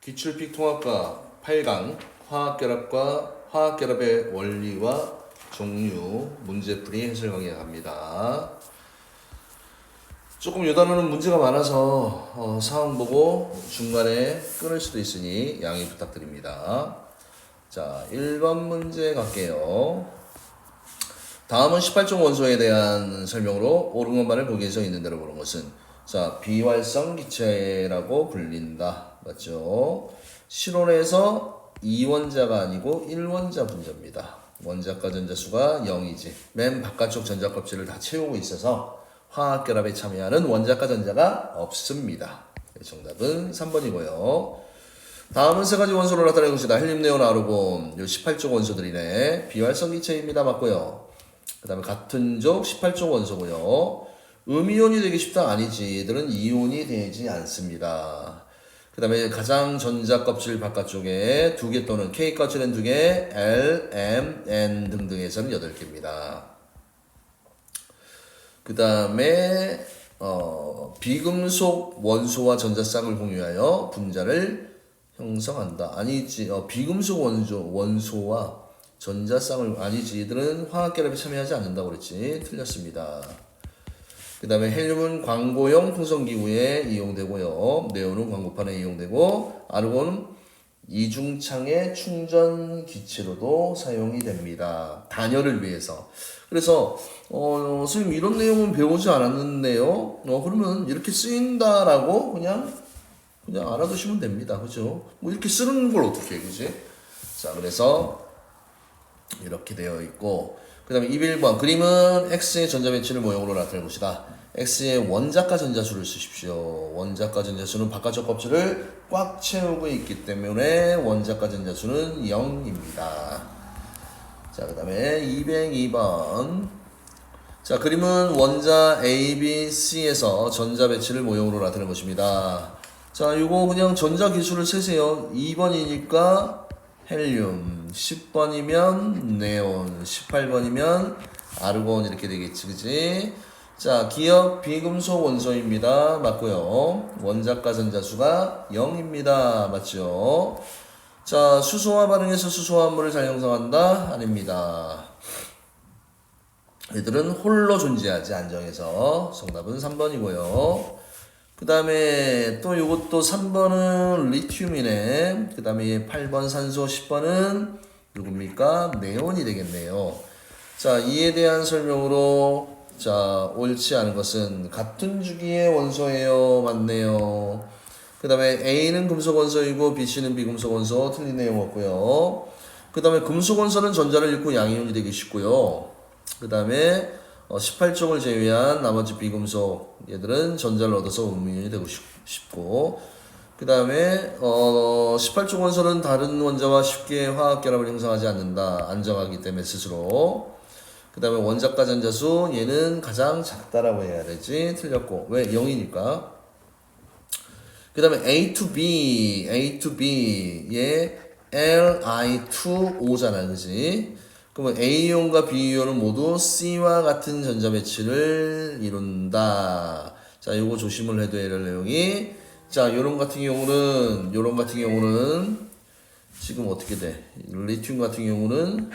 기출픽 통합과 8강 화학결합과 화학결합의 원리와 종류 문제풀이 해설 강의 갑니다. 조금 이 단어는 문제가 많아서 상황 보고 중간에 끊을 수도 있으니 양해 부탁드립니다. 자, 1번 문제 갈게요. 다음은 18종 원소에 대한 설명으로 옳은 것만을 보기에 써 있는 대로 보는 것은 자, 비활성 기체라고 불린다. 맞죠? 실온에서 2원자가 아니고 1원자 분자입니다. 원자과 전자수가 0이지. 맨 바깥쪽 전자 껍질을 다 채우고 있어서 화학결합에 참여하는 원자과 전자가 없습니다. 정답은 3번이고요. 다음은 세 가지 원소로 나타낼 것이다. 헬륨, 네온, 아르곤. 요 18종 원소들이네. 비활성 기체입니다. 맞고요. 그 다음에 같은 족 18종 원소고요. 음이온이 되기 쉽다? 아니지. 얘들은 이온이 되지 않습니다. 그 다음에 가장 전자 껍질 바깥쪽에 2개 또는 K 껍질은 2개, L, M, N 등등에서는 8개입니다. 그 다음에 비금속 원소와 전자쌍을 공유하여 분자를 형성한다. 아니지. 비금속 원소와 전자쌍을 아니지. 얘들은 화학결합에 참여하지 않는다고 그랬지. 틀렸습니다. 그 다음에 헬륨은 광고용 풍선기구에 이용되고요. 네온은 광고판에 이용되고 아르곤은 이중창의 충전기체로도 사용이 됩니다. 단열을 위해서. 그래서 선생님 이런 내용은 배우지 않았는데요. 그러면 이렇게 쓰인다라고 그냥 알아두시면 됩니다. 그죠? 뭐 이렇게 쓰는 걸 어떻게 해, 그지? 자, 그래서 이렇게 되어 있고 그 다음에 21번 그림은 X의 전자 배치를 모형으로 나타낼 것이다. X의 원자과 전자수를 쓰십시오. 원자과 전자수는 바깥쪽 껍질을 꽉 채우고 있기 때문에 원자과 전자수는 0입니다. 자, 그 다음에 202번 자, 그림은 원자 A, B, C에서 전자 배치를 모형으로 나타낼 것입니다. 자, 이거 그냥 전자 기수를 세세요. 2번이니까 헬륨, 10번이면 네온, 18번이면 아르곤 이렇게 되겠지, 그지? 자, 기억 비금속 원소입니다. 맞고요. 원자과 전자수가 0입니다. 맞죠? 자, 수소화 반응에서 수소화합물을 잘 형성한다? 아닙니다. 얘들은 홀로 존재하지, 안정해서. 정답은 3번이고요. 그 다음에 또 요것도 3번은 리튬이네. 그 다음에 8번 산소, 10번은 누굽니까? 네온이 되겠네요. 자, 이에 대한 설명으로 자, 옳지 않은 것은 같은 주기의 원소예요. 맞네요. 그 다음에 A는 금속 원소이고 BC는 비금속 원소. 틀린 내용 없고요. 그 다음에 금속 원소는 전자를 잃고 양이온이 되기 쉽고요. 그 다음에 18종을 제외한 나머지 비금속 얘들은 전자를 얻어서 음이온이 되고 싶고 그 다음에 18종 원소는 다른 원자와 쉽게 화학결합을 형성하지 않는다. 안정하기 때문에 스스로. 그 다음에 원자과 전자수 얘는 가장 작다라고 해야 되지. 틀렸고 왜? 0이니까. 그 다음에 A to B 얘 Li2O잖아, 그지? 그러면 A이온과 B이온은 모두 C와 같은 전자 배치를 이룬다. 자, 요거 조심을 해둬야 할 내용이. 자, 요런 같은 경우는 지금 어떻게 돼? 리튬 같은 경우는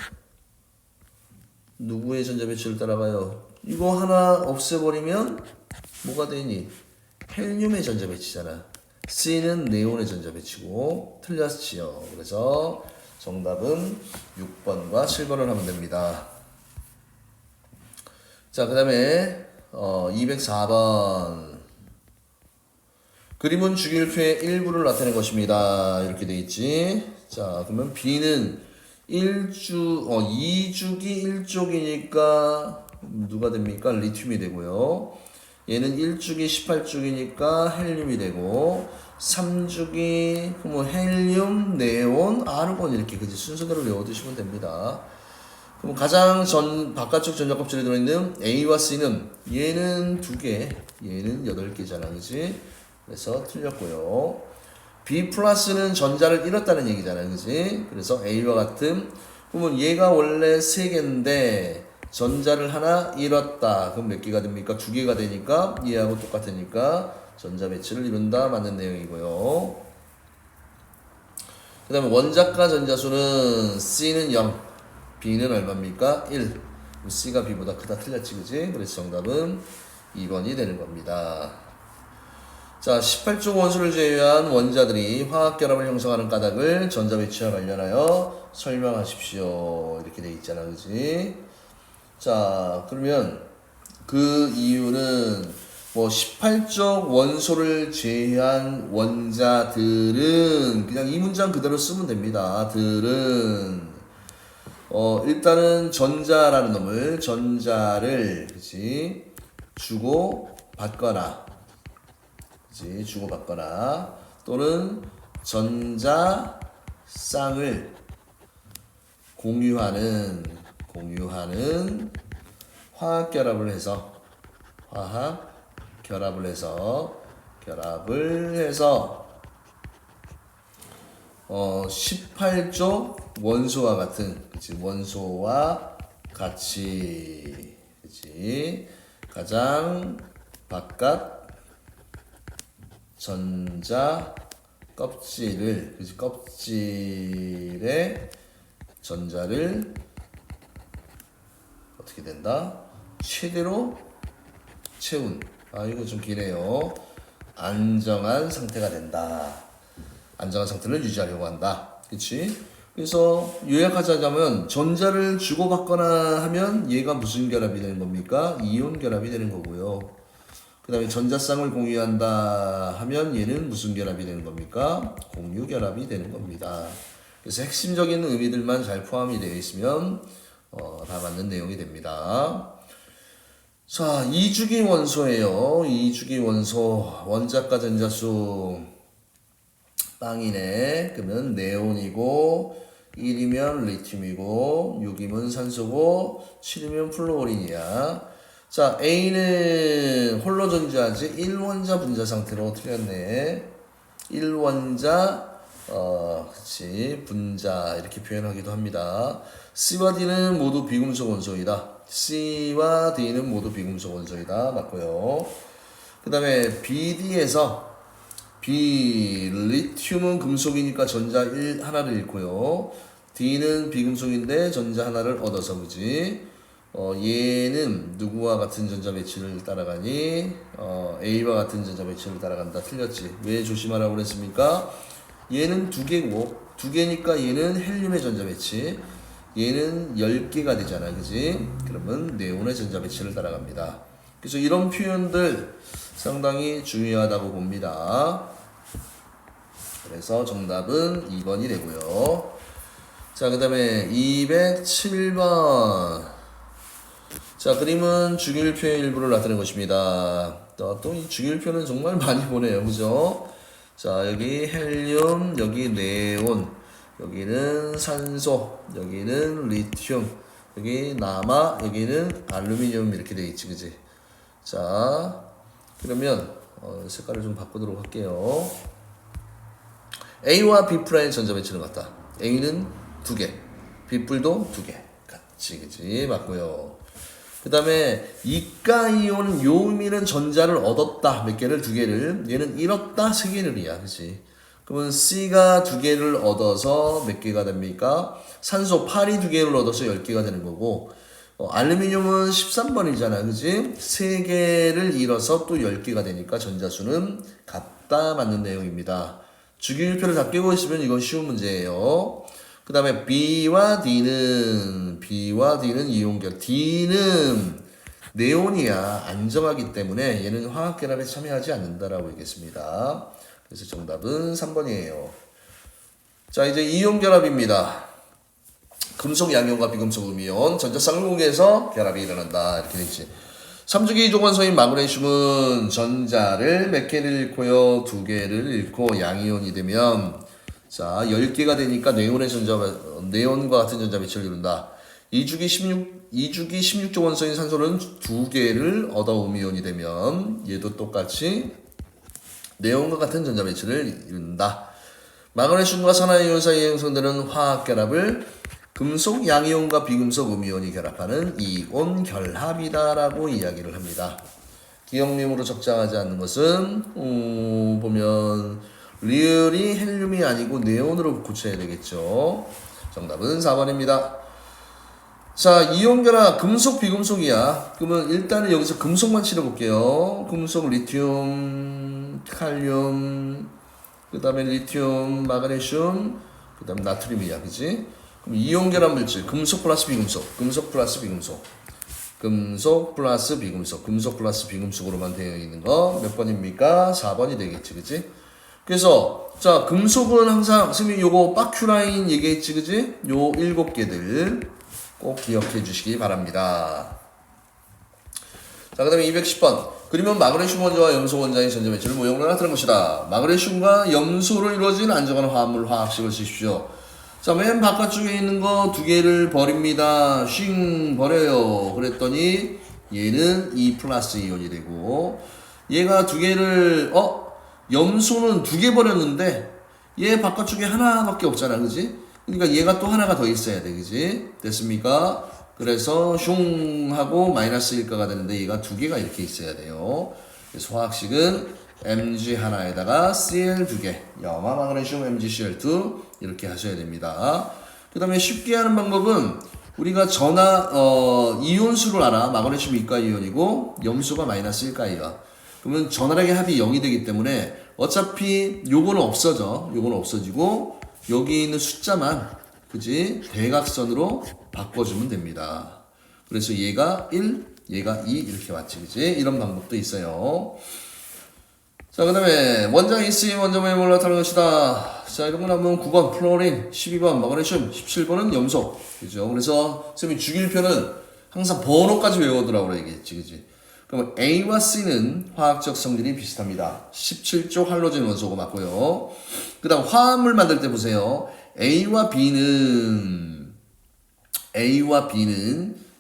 누구의 전자 배치를 따라가요? 이거 하나 없애버리면 뭐가 되니? 헬륨의 전자 배치잖아. C는 네온의 전자 배치고 틀렸지요. 그래서 정답은 6번과 7번을 하면 됩니다. 자, 그 다음에 204번 그림은 주기율표의 일부를 나타낸 것입니다. 이렇게 돼 있지. 자, 그러면 B는 2주기 1족이니까 누가 됩니까? 리튬이 되고요. 얘는 1주기 18주기니까 헬륨이 되고 3주기 그러면 헬륨, 네온, 아르곤 이렇게 그지 순서대로 외워두시면 됩니다. 그럼 가장 바깥쪽 전자 껍질에 들어있는 A와 C는 얘는 2개, 얘는 8개잖아, 그지? 그래서 틀렸고요. B 플러스는 전자를 잃었다는 얘기잖아, 그지? 그래서 A와 같은 그러면 얘가 원래 3개인데 전자를 하나 잃었다. 그럼 몇 개가 됩니까? 2개가 되니까 얘하고 똑같으니까 전자 배치를 이룬다. 맞는 내용이고요. 그 다음에 원자과 전자수는 C는 0, B는 얼마입니까? 1. C가 B보다 크다. 틀렸지, 그지? 그래서 정답은 2번이 되는 겁니다. 자, 18쪽 원소를 제외한 원자들이 화학결합을 형성하는 까닭을 전자배치와 관련하여 설명하십시오. 이렇게 돼 있잖아, 그지? 자, 그러면 그 이유는 뭐 18쪽 원소를 제외한 원자들은 그냥 이 문장 그대로 쓰면 됩니다. 들은 일단은 전자를 그치 주고 받거나 그치 주고 받거나 또는 전자쌍을 공유하는 화학 결합을 해서 18쪽 원소와 같은 원소와 같이 가장 바깥 전자 껍질에 전자를 어떻게 된다? 최대로 채운 이거 좀 기네요. 안정한 상태가 된다. 안정한 상태를 유지하려고 한다. 그치? 그래서 요약하자면 전자를 주고받거나 하면 얘가 무슨 결합이 되는 겁니까? 이온 결합이 되는 거고요. 그 다음에 전자쌍을 공유한다 하면 얘는 무슨 결합이 되는 겁니까? 공유 결합이 되는 겁니다. 그래서 핵심적인 의미들만 잘 포함이 되어 있으면 다 맞는 내용이 됩니다. 자, 2주기 원소예요. 2주기 원소 원자과 전자수 빵이네. 그러면 네온이고 1이면 리튬이고 6이면 산소고 7이면 플루오린이야. 자, A는 홀로 존재하지 1원자 분자 상태로 틀렸네. 1원자 그치 분자 이렇게 표현하기도 합니다. C와 D는 모두 비금속 원소이다. C와 D는 모두 비금속 원소이다. 맞고요. 그 다음에 BD에서 리튬은 금속이니까 전자 하나를 잃고요. D는 비금속인데 전자 하나를 얻어서 그지? 얘는 누구와 같은 전자 배치를 따라가니? A와 같은 전자 배치를 따라간다. 틀렸지. 왜 조심하라고 그랬습니까? 얘는 두 개니까 얘는 헬륨의 전자 배치. 얘는 10개가 되잖아. 그지? 그러면 네온의 전자 배치를 따라갑니다. 그래서 이런 표현들 상당히 중요하다고 봅니다. 그래서 정답은 2번이 되고요. 자, 그 다음에 207번. 자, 그림은 주기율표의 일부를 나타낸 것입니다. 또 이 주기율표는 정말 많이 보네요. 그죠? 자, 여기 헬륨, 여기 네온, 여기는 산소, 여기는 리튬, 여기 남아, 여기는 알루미늄 이렇게 되어 있지, 그지? 자, 그러면 색깔을 좀 바꾸도록 할게요. A와 B'의 전자 배치는 같다. A는 2개, B'도 2개. 같이, 그지? 맞고요. 그 다음에 이가이온 요음이는 전자를 얻었다. 몇 개를? 2개를. 얘는 잃었다. 3개를 이야. 그치? 그러면 C가 2개를 얻어서 몇 개가 됩니까? 산소 8이 2개를 얻어서 10개가 되는 거고, 알루미늄은 13번이잖아. 그치? 3개를 잃어서 또 10개가 되니까 전자수는 같다. 맞는 내용입니다. 주기율표를 다 깨고 있으면 이건 쉬운 문제예요. 그 다음에 B와 D는 이온결. D는 네온이야. 안정하기 때문에 얘는 화학결합에 참여하지 않는다라고 얘기했습니다. 그래서 정답은 3번이에요. 자, 이제 이온결합입니다. 금속 양이온과 비금속 음이온 전자쌍을 공유해서 결합이 일어난다. 이렇게 되지. 3주기 이종원소인 마그네슘은 전자를 몇 개를 잃고요? 2개를 잃고 양이온이 되면 자, 10개가 되니까 네온과 같은 전자 배치를 이룬다. 2주기 16조 원소인 산소는 2개를 얻어 음이온이 되면 얘도 똑같이 네온과 같은 전자 배치를 이룬다. 마그네슘과 산화이온 사이에 형성되는 화학 결합을 금속 양이온과 비금속 음이온이 결합하는 이온 결합이다라고 이야기를 합니다. 기억림으로 적장하지 않는 것은 보면 리을이 헬륨이 아니고 네온으로 고쳐야 되겠죠. 정답은 4번입니다. 자, 이온결합 금속 비금속이야. 그러면 일단은 여기서 금속만 치러볼게요. 금속 리튬, 칼륨, 그 다음에 리튬, 마그네슘, 그 다음에 나트륨이야, 그지? 그럼 이온결합 물질 금속 플러스 비금속, 금속 플러스 비금속, 금속 플러스 비금속, 금속 플러스 비금속으로만 되어 있는 거 몇 번입니까? 4번이 되겠지, 그지? 그래서 자, 금속은 항상 선생님 요거 바큐라인 얘기했지, 그지? 요 7개들 꼭 기억해 주시기 바랍니다. 자, 그 다음에 210번. 그러면 마그네슘 원자와 염소 원자의 전자 배치를 모형으로 나타낸 것이다. 마그네슘과 염소로 이루어진 안정한 화합물 화학식을 쓰십시오. 자, 맨 바깥쪽에 있는 거 2개를 버립니다. 쉥 버려요. 그랬더니 얘는 2 플러스 이온이 되고, 얘가 2개를 염소는 2개 버렸는데 얘 바깥쪽에 하나밖에 없잖아, 그지? 그러니까 얘가 또 하나가 더 있어야 돼, 그지? 됐습니까? 그래서 슝 하고 마이너스 1가가 되는데 얘가 2개가 이렇게 있어야 돼요. 그래서 화학식은 Mg 하나에다가 Cl 2개, 염화 마그네슘 MgCl2 이렇게 하셔야 됩니다. 그 다음에 쉽게 하는 방법은 우리가 이온수를 알아. 마그네슘 이가 이온이고 염소가 마이너스 1가 이온. 그러면 전화량의 합이 0이 되기 때문에 어차피 요거는 없어져. 요거는 없어지고 여기 있는 숫자만, 그지? 대각선으로 바꿔주면 됩니다. 그래서 얘가 1, 얘가 2 이렇게 왔지, 그지? 이런 방법도 있어요. 자, 그 다음에 원자 AC 원자 모형을 나타내는 것이다. 자, 이런 거 나오면 9번 플로린, 12번 마그네슘, 17번은 염소. 그죠? 그래서 선생님이 주기표는 항상 번호까지 외우더라고 얘기했지, 그지? 그러면 A와 C는 화학적 성질이 비슷합니다. 17조 할로젠 원소가 맞고요. 그 다음 화합물 만들 때 보세요. A와 B는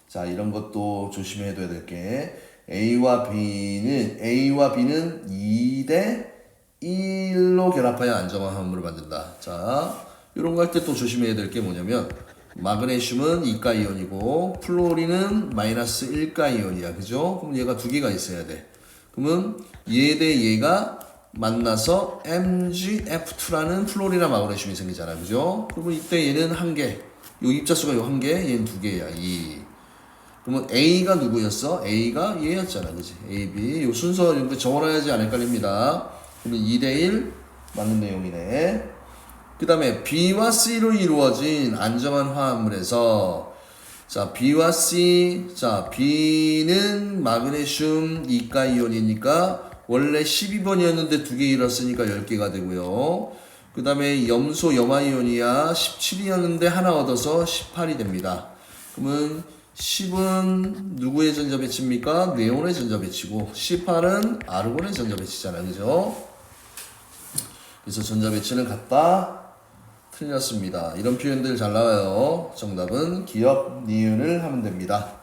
자, 이런 것도 조심해야 될 게 A와 B는 2대 1로 결합하여 안정한 화합물을 만든다. 자, 이런 거 할 때 또 조심해야 될 게 뭐냐면 마그네슘은 2가 이온이고 플로린은 마이너스 1가 이온이야, 그죠? 그럼 얘가 2개가 있어야 돼. 그러면 얘 대 얘가 만나서 MgF2라는 플로린이나 마그네슘이 생기잖아, 그죠? 그러면 이때 얘는 1개, 요 입자수가 요 1개, 얘는 2개야, 2. 그러면 A가 누구였어? A가 얘였잖아, 그지? A, B. 요 순서 이렇게 적어놔야지 안 헷갈립니다. 그러면 2대1 맞는 내용이네. 그 다음에 B와 C로 이루어진 안정한 화합물에서 자, B와 C, 자, B는 마그네슘 2가 이온이니까 원래 12번이었는데 2개 잃었으니까 10개가 되고요. 그 다음에 염소 염화 이온이야 17이었는데 하나 얻어서 18이 됩니다. 그러면 10은 누구의 전자 배치입니까? 네온의 전자 배치고 18은 아르곤의 전자 배치잖아요, 그죠? 그래서 전자 배치는 같다. 틀렸습니다. 이런 표현들 잘 나와요. 정답은 기억, 니은을 하면 됩니다.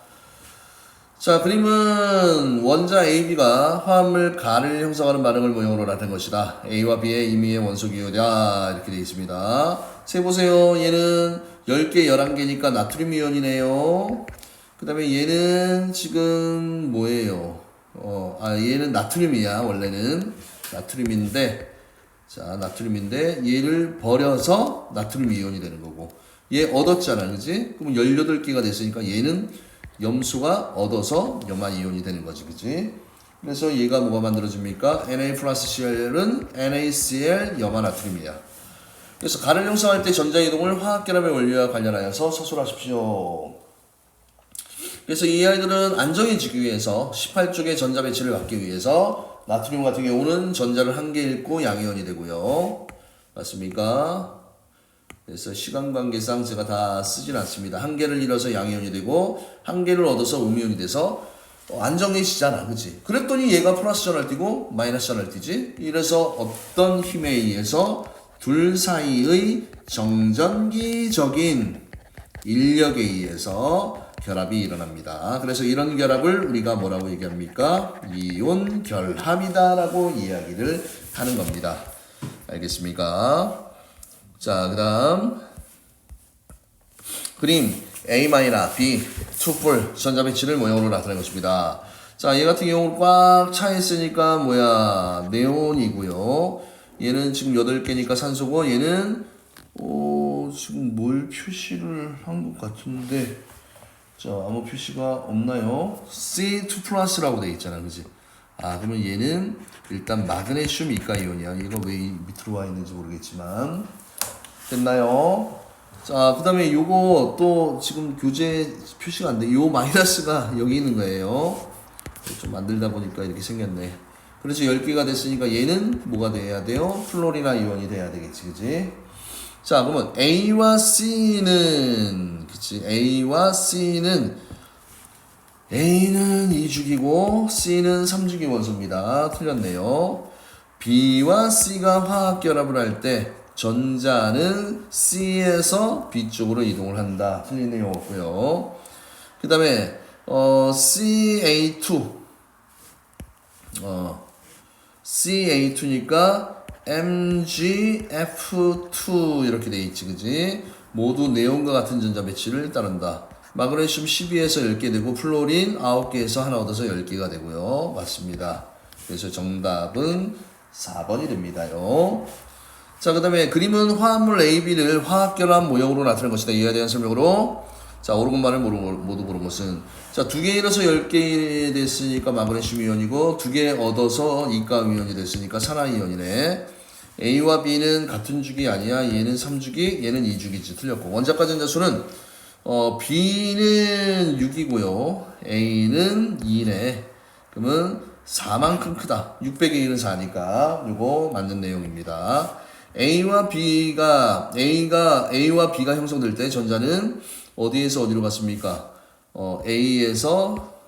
자, 그림은 원자 AB가 화합물 가를 형성하는 반응을 모형으로 나타낸 것이다. A와 B의 임의의 원소 기호다. 이렇게 되어 있습니다. 세 보세요. 얘는 10개, 11개니까 나트륨 이온이네요. 그 다음에 얘는 지금 뭐예요? 얘는 나트륨이야. 원래는 나트륨인데, 자, 나트륨인데 얘를 버려서 나트륨 이온이 되는 거고, 얘 얻었잖아, 그지? 그럼 18개가 됐으니까 얘는 염소가 얻어서 염화 이온이 되는 거지, 그지? 그래서 얘가 뭐가 만들어집니까? Na 플러스 Cl은 NaCl 염화 나트륨이야. 그래서 가를 형성할 때 전자이동을 화학결합의 원리와 관련하여서 서술하십시오. 그래서 이 아이들은 안정해지기 위해서 18쪽의 전자 배치를 막기 위해서 나트륨 같은 경우는 전자를 1개 잃고 양이온이 되고요. 맞습니까? 그래서 시간 관계상 제가 다 쓰진 않습니다. 1개를 잃어서 양이온이 되고 1개를 얻어서 음이온이 돼서 안정해지잖아, 그치? 그랬더니 얘가 플러스 전을 띄고 마이너스 전을 띄지? 이래서 어떤 힘에 의해서 둘 사이의 정전기적인 인력에 의해서 결합이 일어납니다. 그래서 이런 결합을 우리가 뭐라고 얘기합니까? 이온 결합이다 라고 이야기를 하는 겁니다. 알겠습니까? 자, 그 다음 그림 A-B 투뿔 전자 배치를 모형으로 나타낸 것입니다. 자, 얘 같은 경우는 꽉 차 있으니까 뭐야? 네온이고요. 얘는 지금 8개니까 산소고 얘는 지금 뭘 표시를 한 것 같은데 자 아무 표시가 없나요? C2 플러스라고 돼 있잖아 그지? 아 그러면 얘는 일단 마그네슘 이가 이온이야. 얘가 왜 밑으로 와 있는지 모르겠지만 됐나요? 자 그 다음에 요거 또 지금 교재 표시가 안 돼. 요 마이너스가 여기 있는 거예요. 좀 만들다 보니까 이렇게 생겼네. 그래서 10개가 됐으니까 얘는 뭐가 돼야 돼요? 플로리나 이온이 돼야 되겠지 그지? 자 그러면 A와 C는 그치 A와 C는 A는 2주기고 C는 3주기 원소입니다. 틀렸네요. B와 C가 화학 결합을 할 때 전자는 C에서 B 쪽으로 이동을 한다. 틀린 내용 없고요. 그 다음에 CA2 CA2니까 MgF2 이렇게 돼 있지 그지? 모두 네온과 같은 전자 배치를 따른다. 마그네슘 12에서 10개 되고 플로린 9개에서 하나 얻어서 10개가 되고요. 맞습니다. 그래서 정답은 4번이 됩니다요. 자, 그 다음에 그림은 화합물 AB를 화학결합 모형으로 나타낸 것이다. 이에 대한 설명으로 자, 옳은 것만을 모두 고른 것은 자, 2개 잃어서 10개 됐으니까 마그네슘 이온이고 2개 얻어서 이가 이온이 됐으니까 산화 이온이네. A와 B는 같은 주기 아니야. 얘는 3주기, 얘는 2주기지. 틀렸고. 원자가 전자수는 B는 6이고요. A는 2네. 그러면 4만큼 크다. 600의 1은 4니까 이거 맞는 내용입니다. A와 B가 형성될 때 전자는 어디에서 어디로 갔습니까? A에서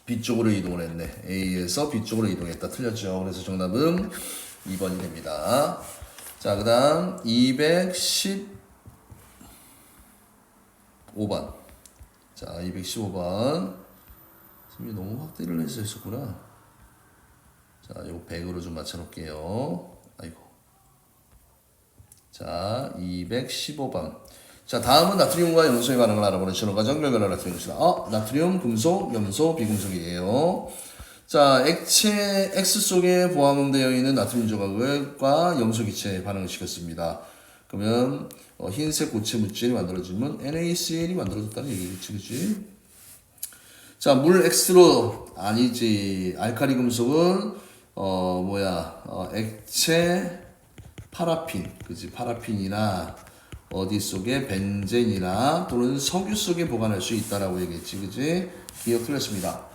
B 쪽으로 이동을 했네. A에서 B 쪽으로 이동했다. 틀렸죠. 그래서 정답은 2번이 됩니다. 자, 그 다음 215번. 자, 215번. 선생님이 너무 확대를 해서 했었구나. 자, 이거 100으로 좀 맞춰놓을게요. 아이고. 자, 215번. 자, 다음은 나트륨과 염소의 반응을 알아보는 신호 과정 결과를 나타내봅시다. 나트륨, 금속, 염소, 비금속이에요. 자, 액체 X 속에 포함되어 있는 나트륨 조각과 염소 기체에 반응을 시켰습니다. 그러면 흰색 고체 물질이 만들어지면 NaCl이 만들어졌다는 얘기겠지, 그치? 자, 물 X로 아니지. 알칼리 금속은 액체 파라핀, 그치? 파라핀이나 어디 속에 벤젠이나 또는 석유 속에 보관할 수 있다라고 얘기했지, 그치? 기억 틀렸습니다.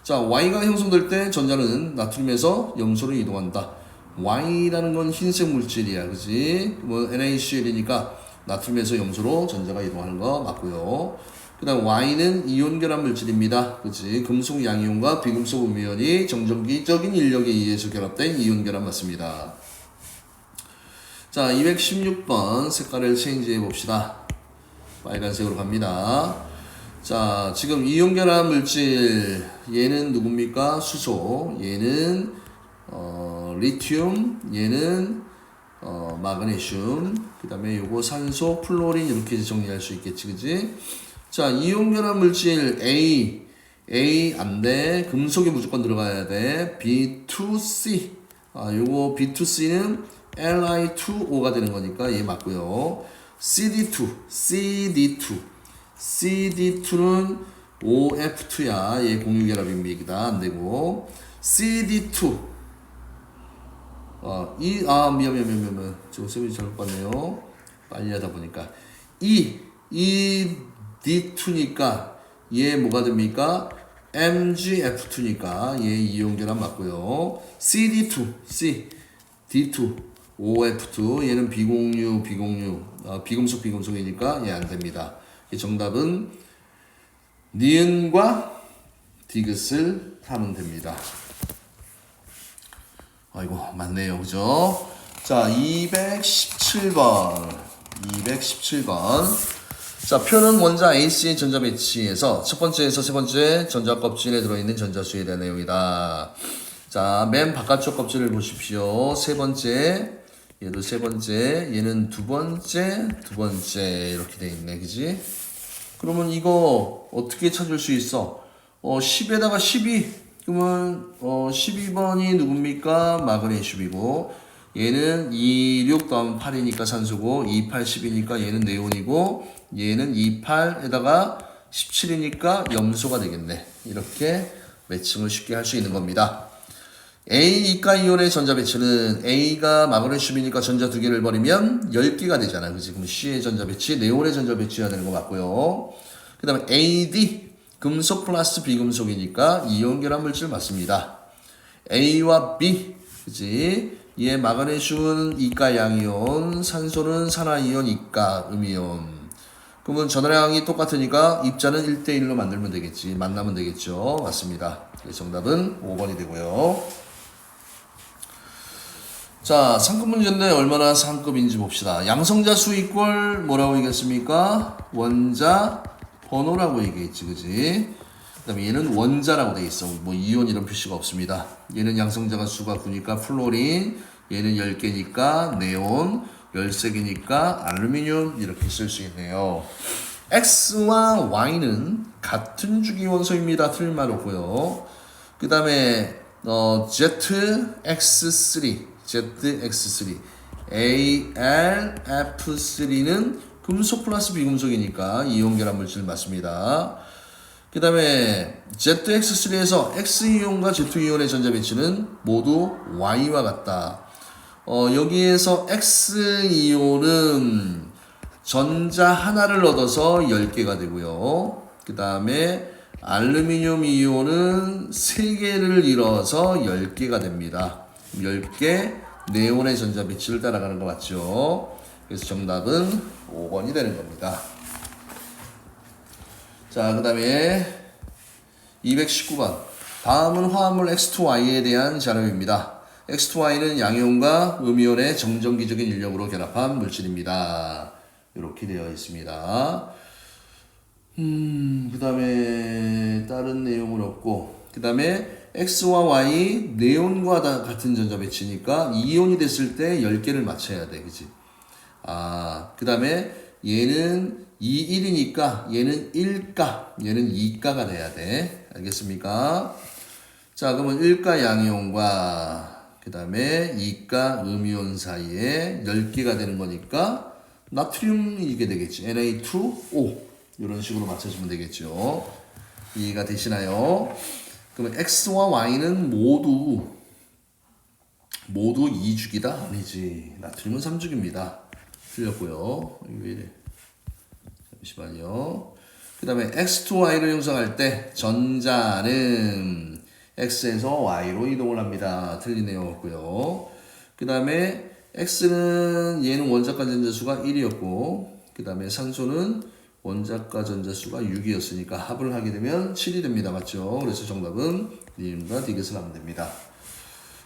자, Y가 형성될 때 전자는 나트륨에서 염소로 이동한다. Y라는 건 흰색 물질이야, 그치? NaCl이니까 나트륨에서 염소로 전자가 이동하는 거 맞고요. 그 다음 Y는 이온 결합 물질입니다, 그치? 금속 양이온과 비금속 음이온이 정전기적인 인력에 의해서 결합된 이온 결합 맞습니다. 자, 216번 색깔을 체인지해 봅시다. 빨간색으로 갑니다. 자, 지금 이온 결합 물질 얘는 누굽니까? 수소. 얘는 리튬. 얘는 마그네슘. 그 다음에 요거 산소, 플로린 이렇게 정리할 수 있겠지, 그지? 자, 이온 결합 물질 A 안 돼. 금속이 무조건 들어가야 돼. B2C. 요거 B2C는 Li2O가 되는 거니까 얘 맞고요. CD2는 OF2야. 얘 공유결합입니다. 안 되고. CD2. 미안. 저 쌤이 잘못 봤네요. 빨리 하다 보니까. D2니까 얘 뭐가 됩니까? MgF2니까 얘 이온결합 맞고요. D2 OF2 얘는 비공유 비금속이니까 얘 안됩니다. 정답은 니은과 디귿을 하면 됩니다. 아이고 맞네요, 그죠? 자, 217번. 자, 표는 원자 AC의 전자 배치에서 첫 번째에서 세 번째 전자 껍질에 들어있는 전자수에 대한 내용이다. 자, 맨 바깥쪽 껍질을 보십시오. 세 번째, 얘도 세 번째, 얘는 두 번째 이렇게 돼 있네, 그지? 그러면 이거 어떻게 찾을 수 있어? 10에다가 12 그러면 12번이 누굽니까? 마그네슘이고 얘는 2, 6 더하면 8이니까 산소고 2, 8, 10이니까 얘는 네온이고 얘는 2, 8에다가 17이니까 염소가 되겠네. 이렇게 매칭을 쉽게 할 수 있는 겁니다. A 이가 이온의 전자 배치는 A가 마그네슘이니까 전자 2개를 버리면 10개가 되잖아. 그치? 그럼 C의 전자 배치, 네온의 전자 배치해야 되는 거 맞고요. 그 다음에 AD, 금속 플러스 비금속이니까 이온 결합 물질 맞습니다. A와 B, 그치? 얘 마그네슘은 이가 양이온, 산소는 산화이온, 이가 음이온. 그러면 전화량이 똑같으니까 입자는 1대1로 만들면 되겠지. 만나면 되겠죠. 맞습니다. 정답은 5번이 되고요. 자, 상급 문제인데 얼마나 상급인지 봅시다. 양성자 수 이꼴 뭐라고 얘기했습니까? 원자 번호라고 얘기했지, 그지? 그 다음에 얘는 원자라고 돼 있어. 뭐 이온 이런 표시가 없습니다. 얘는 양성자가 수가 9니까 플로린, 얘는 10개니까 네온, 13개니까 알루미늄 이렇게 쓸 수 있네요. X와 Y는 같은 주기 원소입니다. 틀린 말 없고요. 그 다음에 ZX3 AlF3는 금속 플러스 비금속이니까 이온 결합 물질 맞습니다. 그 다음에 ZX3에서 X이온과 Z이온의 전자 배치는 모두 Y와 같다. 여기에서 X이온은 전자 하나를 얻어서 10개가 되고요. 그 다음에 알루미늄 이온은 3개를 잃어서 10개가 됩니다. 10개 네온의 전자 배치를 따라가는 거 맞죠? 그래서 정답은 5번이 되는 겁니다. 자, 그 다음에 219번. 다음은 화합물 X2Y에 대한 자료입니다. X2Y는 양이온과 음이온의 정전기적인 인력으로 결합한 물질입니다. 이렇게 되어 있습니다. 그 다음에 다른 내용은 없고, 그 다음에 X와 Y 네온과 같은 전자 배치니까 이온이 됐을 때 10개를 맞춰야 돼. 그치? 그 다음에 얘는 2, 1이니까 얘는 1가, 얘는 2가가 돼야 돼. 알겠습니까? 자, 그러면 1가 양이온과 그 다음에 2가 음이온 사이에 10개가 되는 거니까 나트륨이 이게 되겠지. Na2O. 이런 식으로 맞춰주면 되겠죠. 이해가 되시나요? 그러면 X와 Y는 모두 2주기다? 아니지. 나트륨은 3주기입니다. 틀렸고요. 이거 왜 이래? 잠시만요. 그 다음에 X2Y를 형성할 때 전자는 X에서 Y로 이동을 합니다. 틀린 내용 없고요. 그 다음에 X는 얘는 원자과 전자수가 1이었고 그 다음에 산소는 원자과 전자수가 6이었으니까 합을 하게 되면 7이 됩니다. 맞죠? 그래서 정답은 니은과 디귿을 하면 됩니다.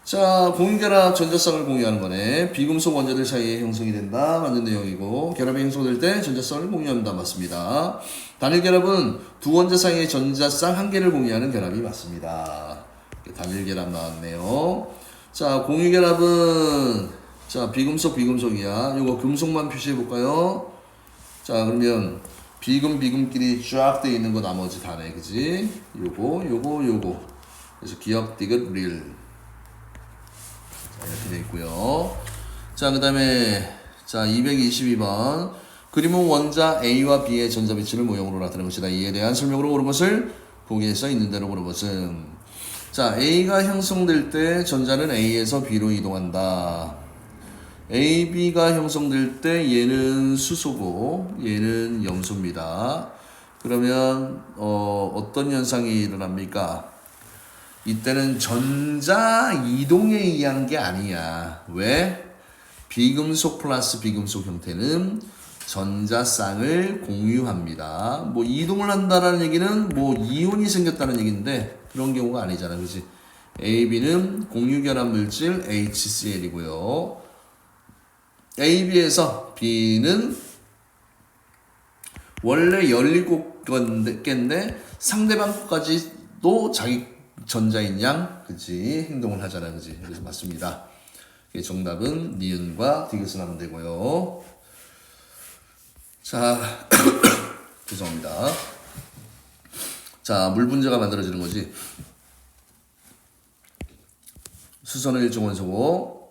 자, 공유결합 전자쌍을 공유하는 거네. 비금속 원자들 사이에 형성이 된다. 맞는 내용이고 결합이 형성될 때 전자쌍을 공유한다. 맞습니다. 단일 결합은 두 원자 사이의 전자쌍 한 개를 공유하는 결합이 맞습니다. 단일 결합 나왔네요. 자, 공유결합은 자 비금속이야. 요거 금속만 표시해 볼까요? 자, 그러면 비금끼리 쫙 돼 있는 거 나머지 다네. 그지? 요거. 그래서 기억, 디귿, 릴. 이렇게 되어 있고요. 자, 그 다음에 자 222번 그림은 원자 A와 B의 전자 배치를 모형으로 나타내는 것이다. 이에 대한 설명으로 옳은 것을 보기에 써 있는 대로 옳은 것은 자 A가 형성될 때 전자는 A에서 B로 이동한다. AB가 형성될 때 얘는 수소고 얘는 염소입니다. 그러면 어떤 현상이 일어납니까? 이때는 전자 이동에 의한 게 아니야. 왜? 비금속 플러스 비금속 형태는 전자쌍을 공유합니다. 뭐 이동을 한다는 얘기는 뭐 이온이 생겼다는 얘기인데 그런 경우가 아니잖아. 그치? AB는 공유결합 물질 HCl이고요. AB에서 B는 원래 열릴 건데 상대방 것까지도 자기 전자인 양, 그치? 행동을 하잖아, 그치? 그래서 맞습니다. 정답은 니은과 디귿을 하면 되고요. 자, 죄송합니다. 자, 물 분자가 만들어지는 거지. 수소는 일종 원소고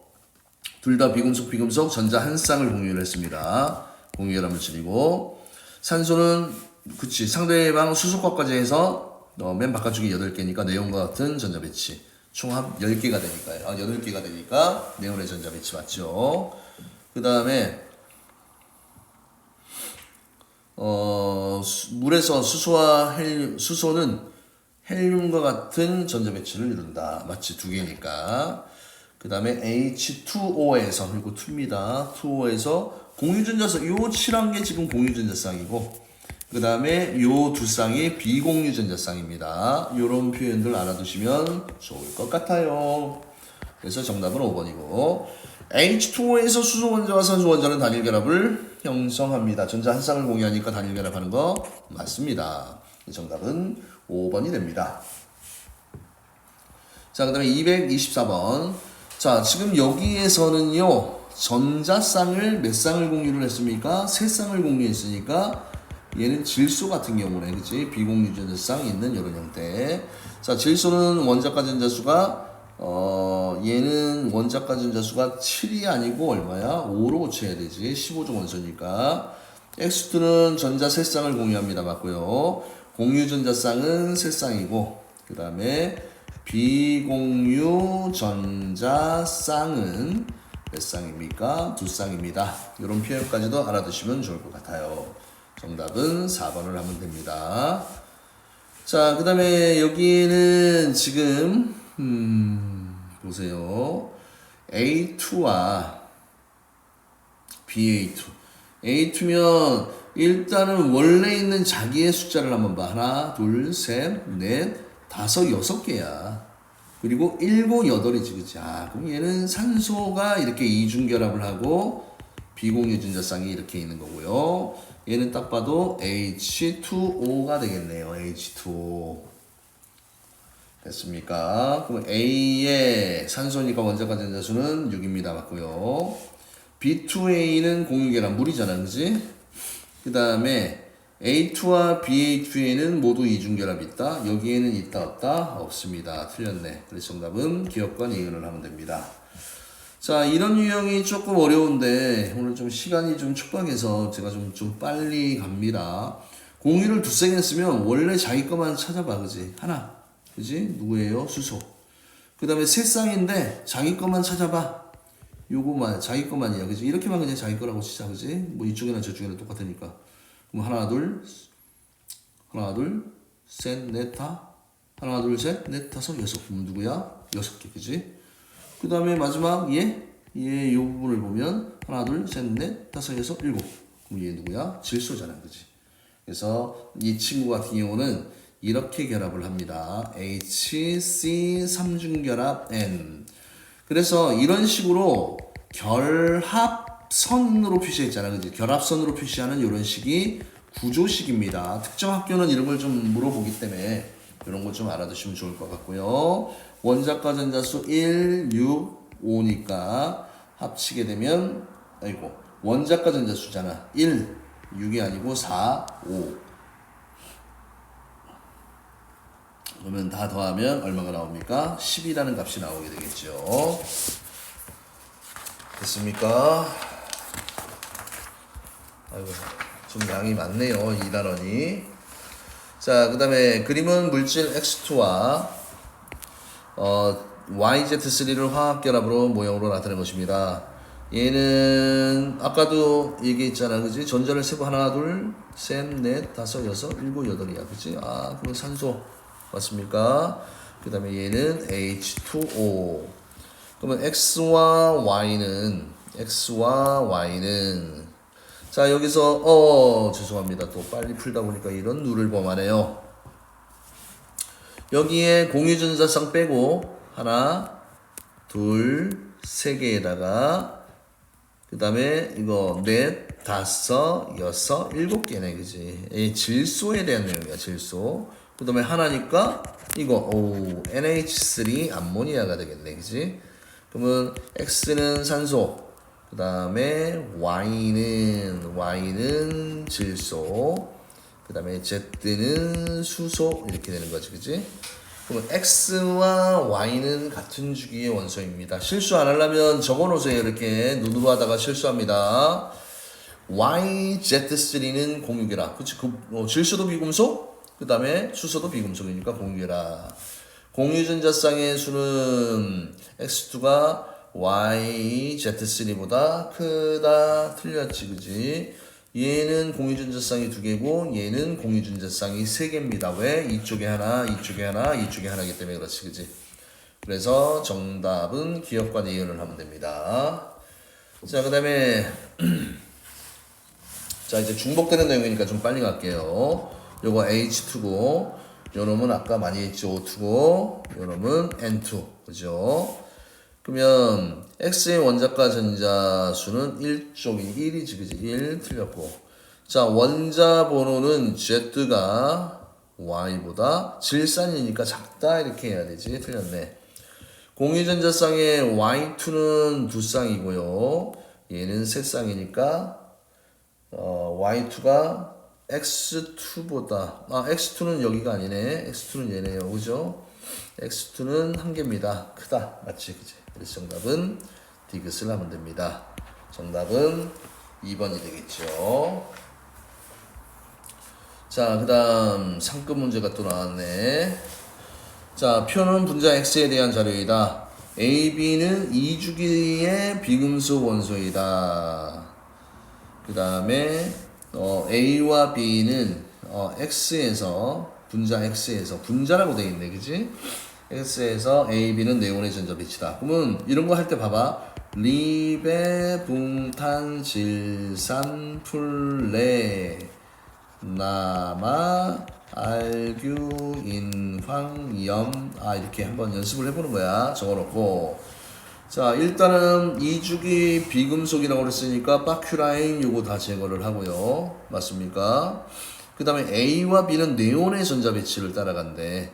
둘 다 비금속 전자 한 쌍을 공유를 했습니다. 공유결합 물질이고 산소는 그치 상대방 수소과까지 해서 맨 바깥쪽이 8개니까 네온과 같은 전자 배치 총 합 10개가 되니까요. 8개가 되니까 네온의 전자 배치 맞죠. 그 다음에 물에서 수소는 헬륨과 같은 전자 배치를 이룬다. 마치 2개니까. 그 다음에 H2O에서 그리고 2입니다. 2O에서 공유전자쌍 요 칠한 게 지금 공유전자쌍이고 그 다음에 요 두 쌍이 비공유전자쌍입니다. 요런 표현들 알아두시면 좋을 것 같아요. 그래서 정답은 5번이고 H2O에서 수소 원자와 산소 원자는 단일 결합을 형성합니다. 전자 한 쌍을 공유하니까 단일 결합하는 거 맞습니다. 정답은 5번이 됩니다. 자, 그 다음에 224번. 자, 지금 여기에서는요, 전자쌍을 몇 쌍을 공유를 했습니까? 3쌍을 공유했으니까, 얘는 질소 같은 경우네, 그치? 비공유전자쌍이 있는 이런 형태. 자, 질소는 원자가 전자수가, 얘는 원자가 전자수가 7이 아니고 얼마야? 5로 고쳐야 되지. 15조 원소니까. X2는 전자 3쌍을 공유합니다. 맞고요. 공유전자쌍은 3쌍이고, 그 다음에 비공유 전자쌍은 몇 쌍입니까? 2쌍입니다. 이런 표현까지도 알아두시면 좋을 것 같아요. 정답은 4번을 하면 됩니다. 자, 그 다음에 여기는 지금 보세요. A2와 BA2 A2면 일단은 원래 있는 자기의 숫자를 한번 봐. 하나, 둘, 셋, 넷, 다섯, 6개야. 그리고 7, 8이지, 그치? 그럼 얘는 산소가 이렇게 이중결합을 하고 비공유전자쌍이 이렇게 있는 거고요. 얘는 딱 봐도 H2O가 되겠네요. H2O. 됐습니까? 그럼 A의 산소니까 원자가 전자수는 6입니다. 맞고요. B2A는 공유결합 물이잖아, 그지? 그 다음에 A2와 BA2에는 모두 이중결합이 있다. 여기에는 있다 없다? 없습니다. 틀렸네. 그래서 정답은 기억과 이응을 하면 됩니다. 자, 이런 유형이 조금 어려운데 오늘 좀 시간이 좀 촉박해서 제가 좀 빨리 갑니다. 공유를 두세 개 했으면 원래 자기 것만 찾아봐, 그지? 하나, 그지? 누구예요? 수소. 그 다음에 세 쌍인데 자기 것만 찾아봐. 요거만 자기 것만이야, 그지? 이렇게만 그냥 자기 거라고 치자, 그지? 뭐 이쪽이나 저쪽이나 똑같으니까. 그럼 하나 둘 셋 넷 다 하나 둘 셋 넷 다섯 여섯. 그럼 누구야? 6개, 그지? 그 다음에 마지막 얘 요 부분을 보면 하나 둘 셋 넷 다섯 여섯 7. 그럼 얘 누구야? 질소잖아, 그지? 그래서 이 친구 같은 경우는 이렇게 결합을 합니다. HC 3중결합 N. 그래서 이런 식으로 결합선으로 표시했잖아, 그지? 결합선으로 표시하는 이런 식이 구조식입니다. 특정 학교는 이런 걸 좀 물어보기 때문에 이런 거 좀 알아두시면 좋을 것 같고요. 원자과 전자수 1, 6, 5니까 합치게 되면 원자과 전자수잖아. 1, 6이 아니고 4, 5. 그러면 다 더하면 얼마가 나옵니까? 10이라는 값이 나오게 되겠죠. 됐습니까? 아이고, 좀 양이 많네요. 이 단원이. 자, 그 다음에 그림은 물질 X2와 YZ3를 화학결합으로 모형으로 나타낸 것입니다. 얘는 아까도 얘기했잖아, 그지? 전자를 세고 하나, 둘, 셋, 넷, 다섯, 여섯, 7, 8이야, 그지? 그럼 산소 맞습니까? 그 다음에 얘는 H2O. 그러면 X와 Y는 자, 여기서 죄송합니다. 또 빨리 풀다 보니까 이런 룰을 범하네요. 여기에 공유전자쌍 빼고 하나, 둘, 세 개에다가 그 다음에 이거 넷, 다섯, 여섯, 7개네, 그지? 질소에 대한 내용이야, 질소. 그 다음에 하나니까 이거 NH3 암모니아가 되겠네, 그지? 그러면 X는 산소, 그 다음에 Y는 질소, 그 다음에 Z는 수소, 이렇게 되는 거지, 그지? 그러면 x와 y는 같은 주기의 원소입니다. 실수 안 하려면 적어놓으세요. 이렇게 눈으로 하다가 실수합니다. YZ3는 공유계라. 그치? 질소도 비금속, 그 다음에 수소도 비금속이니까 공유계라. 공유전자쌍의 수는 X2가 YZ3보다 크다. 틀렸지, 그지? 얘는 공유전자쌍이 2개고 얘는 공유전자쌍이 3개입니다. 왜? 이쪽에 하나, 이쪽에 하나, 이쪽에 하나이기 때문에 그렇지, 그지? 그래서 정답은 기억과 이연을 하면 됩니다. 자, 그 다음에 자, 이제 중복되는 내용이니까 좀 빨리 갈게요. 요거 H2고 요놈은 아까 많이 했지 O2고 요놈은 N2, 그죠? 그러면 X의 원자과 전자수는 1쪽이 1이지, 그지? 1 틀렸고. 자, 원자 번호는 Z가 Y보다 질산이니까 작다 이렇게 해야 되지. 틀렸네. 공유전자쌍의 Y2는 2쌍이고요. 얘는 3쌍이니까 Y2가 X2보다 X2는 여기가 아니네. X2는 얘네요. 그죠? X2는 1개입니다. 크다. 맞지? 그지? 그래서 정답은 디귿을 하면 됩니다. 정답은 2번이 되겠죠. 자, 그 다음 상급 문제가 또 나왔네. 자, 표는 분자 X에 대한 자료이다. AB는 2주기의 비금속 원소이다. 그 다음에 A와 B는 X에서 분자 X에서 분자라고 되어 있네, 그지? X에서 A, B는 네온의 전자 배치다. 그러면 이런 거 할 때 봐봐. 리베 붕탄 질산 풀레 나마 알규 인황 염 이렇게 한번 연습을 해보는 거야. 적어놓고. 자, 일단은 2주기 비금속이라고 그랬으니까 바큐라인 요거 다 제거를 하고요. 맞습니까? 그 다음에 A와 B는 네온의 전자 배치를 따라간대.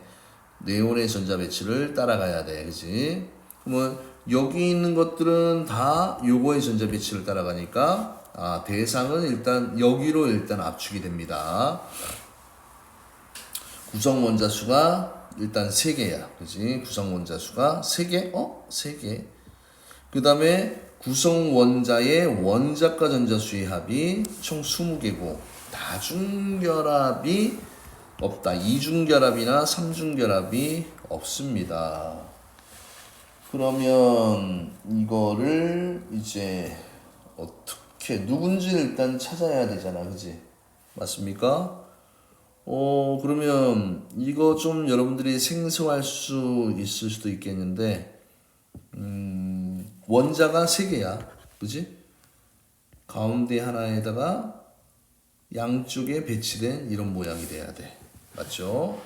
네온의 전자 배치를 따라가야 돼. 그치? 그러면 여기 있는 것들은 다 요거의 전자 배치를 따라가니까 대상은 일단 여기로 일단 압축이 됩니다. 구성 원자 수가 일단 3개야. 그치? 구성 원자 수가 3개? 3개. 그 다음에 구성 원자의 원자과 전자수의 합이 총 20개고 다중결합이 없다. 이중결합이나 삼중결합이 없습니다. 그러면 이거를 이제 어떻게 누군지 일단 찾아야 되잖아. 그지? 맞습니까? 그러면 이거 좀 여러분들이 생소할 수 있을 수도 있겠는데 원자가 3개야. 그지? 가운데 하나에다가 양쪽에 배치된 이런 모양이 돼야 돼. 맞죠?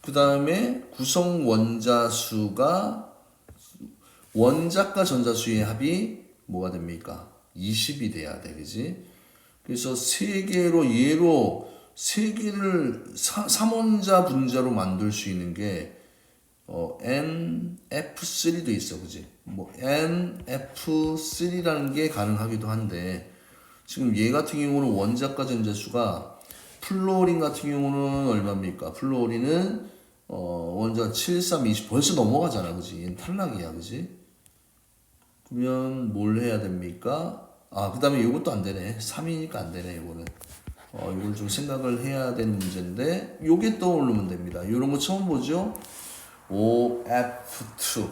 그 다음에 구성 원자 수가 원자과 전자수의 합이 뭐가 됩니까? 20이 돼야 돼. 그지? 그래서 3개로 얘로 3개를 3원자 분자로 만들 수 있는 게 NF3도 있어. 그지? 뭐 NF3라는 게 가능하기도 한데 지금 얘 같은 경우는 원자과 전자수가 플로린 같은 경우는 얼마입니까? 플로린은 원자 7, 3, 20 벌써 넘어가잖아. 그지? 얘는 탈락이야. 그지? 그러면 뭘 해야 됩니까? 그 다음에 이것도 안 되네. 3이니까 안 되네. 이거는 이걸 좀 생각을 해야 되는 문제인데 요게 떠오르면 됩니다. 이런 거 처음 보죠? OF2